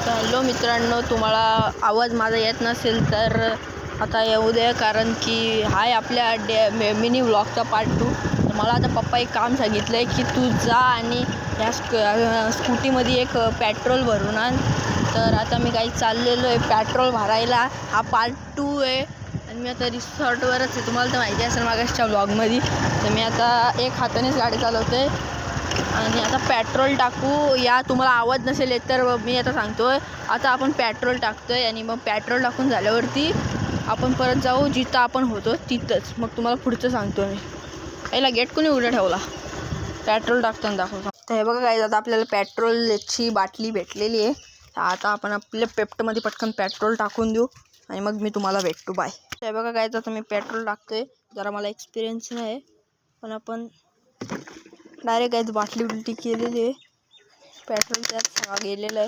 Hello मित्रांनो, तुम्हाला आवाज माझा येत नसेल तर आता येऊ दे, कारण की हाय आपल्या मिनी व्लॉगचा पार्ट 2. तर मला आता पप्पा एक काम सांगितलं आहे की तू जा आणि या स्कूटीमध्ये एक पेट्रोल भरून आण. तर आता मी काही चाललेलो आहे पेट्रोल भरायला. हा पार्ट 2 आहे आणि मी आता रिसॉर्टवरच आहे. तुम्हाला तर माहिती असेल मागासच्या व्लॉगमध्ये. तर मी आता एक हातानेच गाडी चालवतो आहे आणि आता पेट्रोल टाकू. या तुम्हाला आवाज नसेल येत तर मी आता सांगतोय. आता आपण पेट्रोल टाकतोय आणि मग पेट्रोल टाकून झाल्यावरती आपण परत जाऊ जिथं आपण होतो तिथंच. मग तुम्हाला पुढचं सांगतो मी. याला गेट कोणी उघडा ठेवला? पेट्रोल टाकताना दाखवतो. तर हे बघा काय, आता आपल्याला पेट्रोलची बाटली भेटलेली आहे. आता आपण आपल्या पेप्टमध्ये पटकन पेट्रोल टाकून देऊ आणि मग मी तुम्हाला भेटतो. बाय. हे बघा काय, आता मी पेट्रोल टाकतोय. जरा मला एक्सपिरियन्स नाही पण आपण डायरेक्ट बाटली उलटी केलेली आहे. पेट्रोल त्यात सगळं गेलेलं आहे.